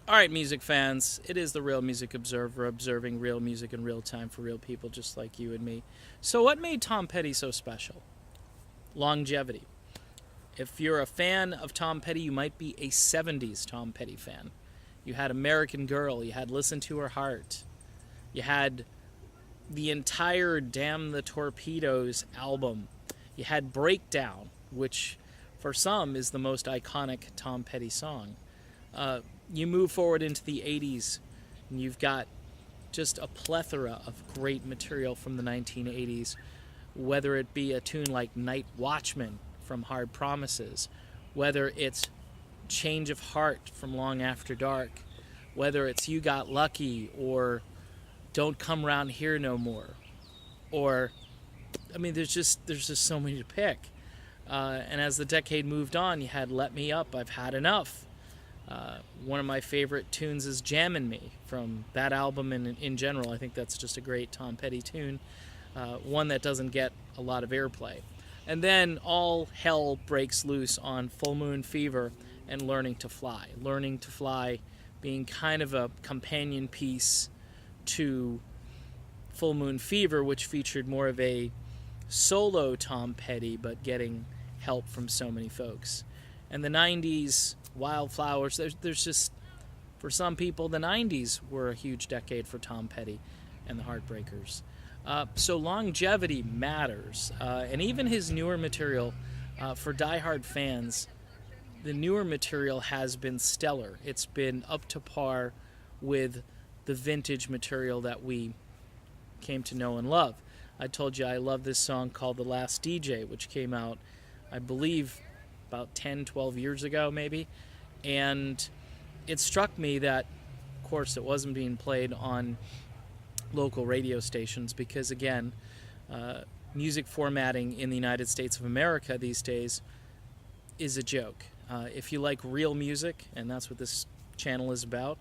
All right, music fans, it is the Real Music Observer observing real music in real time for real people just like you and me. So, what made Tom Petty so special? Longevity. If you're a fan of Tom Petty, you might be a 70s Tom Petty fan. You had American Girl, you had Listen to Her Heart, you had the entire Damn the Torpedoes album, you had Breakdown, which for some is the most iconic Tom Petty song. You move forward into the 80s, and you've got just a plethora of great material from the 1980s, whether it be a tune like Night Watchman from Hard Promises, whether it's Change of Heart from Long After Dark, whether it's You Got Lucky or Don't Come Round Here No More, or I mean, there's just so many to pick. And as the decade moved on, you had Let Me Up, I've Had Enough. One of my favorite tunes is Jammin' Me from that album, and in general, I think that's just a great Tom Petty tune, one that doesn't get a lot of airplay. And then all hell breaks loose on Full Moon Fever and Learning to Fly. Learning to Fly being kind of a companion piece to Full Moon Fever, which featured more of a solo Tom Petty, but getting help from so many folks. And the 90s, Wildflowers, there's just, for some people, the 90s were a huge decade for Tom Petty and the Heartbreakers. So longevity matters. And even his newer material, for diehard fans, the newer material has been stellar. It's been up to par with the vintage material that we came to know and love. I told you I love this song called The Last DJ, which came out, I believe, about 10, 12 years ago, maybe. And it struck me that, of course, it wasn't being played on local radio stations because, again, music formatting in the United States of America these days is a joke. If you like real music, and that's what this channel is about,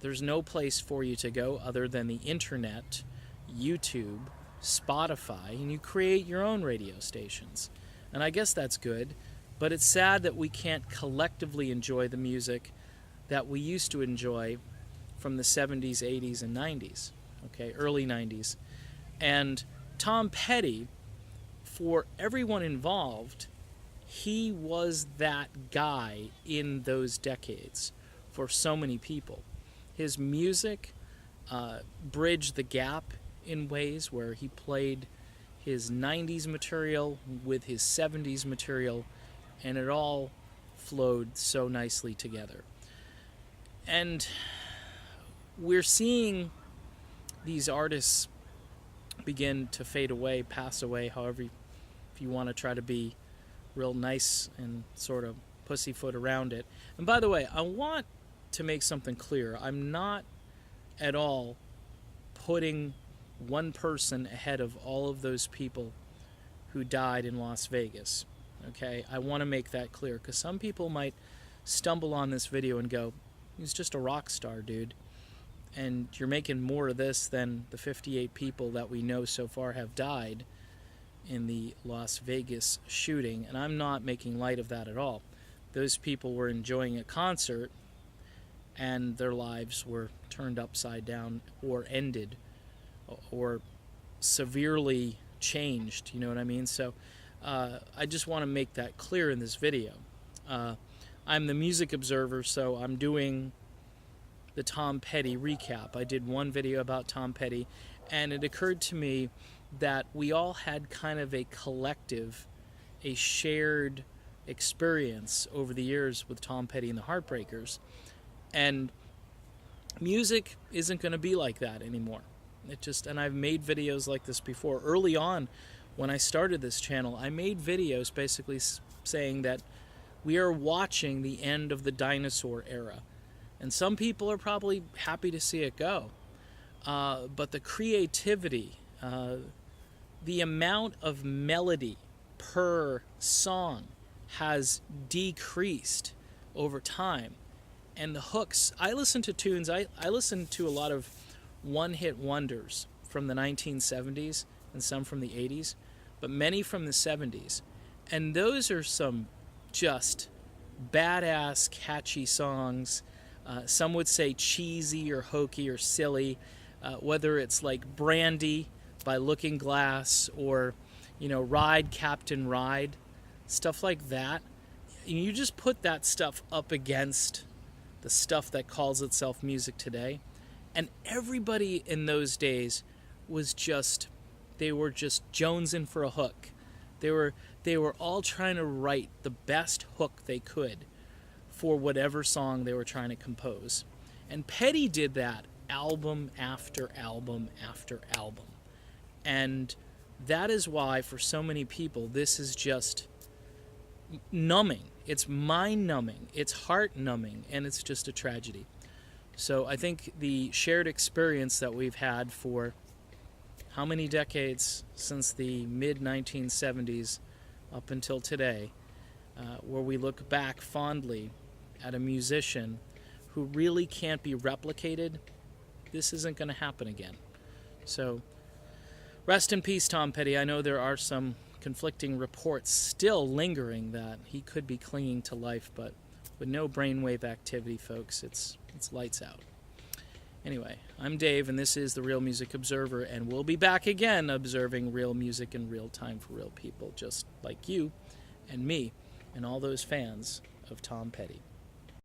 there's no place for you to go other than the internet, YouTube, Spotify, and you create your own radio stations. And I guess that's good, but it's sad that we can't collectively enjoy the music that we used to enjoy from the 70s, 80s, and 90s, okay, early 90s. And Tom Petty, for everyone involved, he was that guy in those decades for so many people. His music bridged the gap in ways where he played his 90s material with his 70s material, and it all flowed so nicely together. And we're seeing these artists begin to fade away, pass away, however, if you want to try to be real nice and sort of pussyfoot around it. And by the way, I want to make something clear. I'm not at all putting one person ahead of all of those people who died in Las Vegas. Okay, I want to make that clear because some people might stumble on this video and go, he's just a rock star, dude. And you're making more of this than the 58 people that we know so far have died in the Las Vegas shooting. And I'm not making light of that at all. Those people were enjoying a concert and their lives were turned upside down or ended or severely changed, you know what I mean? So I just want to make that clear in this video. I'm the music observer, so I'm doing the Tom Petty recap. I did one video about Tom Petty, and it occurred to me that we all had kind of a collective, a shared experience over the years with Tom Petty and the Heartbreakers. And music isn't going to be like that anymore. And I've made videos like this before. Early on, when I started this channel, I made videos basically saying that we are watching the end of the dinosaur era. And some people are probably happy to see it go. But the creativity, the amount of melody per song has decreased over time. And the hooks, I listen to tunes, I listen to a lot of one-hit wonders from the 1970s and some from the 80s, but many from the 70s. And those are some just badass, catchy songs. Some would say cheesy or hokey or silly, whether it's like Brandy by Looking Glass or, Ride Captain Ride, stuff like that. You just put that stuff up against the stuff that calls itself music today, and everybody in those days was just, they were just jonesing for a hook. They were all trying to write the best hook they could for whatever song they were trying to compose. And Petty did that album after album after album. And that is why, for so many people, this is just numbing. It's mind-numbing. It's heart-numbing. And it's just a tragedy. So I think the shared experience that we've had for how many decades since the mid-1970s up until today, where we look back fondly at a musician who really can't be replicated, this isn't going to happen again. So, rest in peace, Tom Petty. I know there are some conflicting reports still lingering that he could be clinging to life, but with no brainwave activity, folks, it's lights out. Anyway, I'm Dave, and this is the Real Music Observer, and we'll be back again observing real music in real time for real people, just like you and me and all those fans of Tom Petty.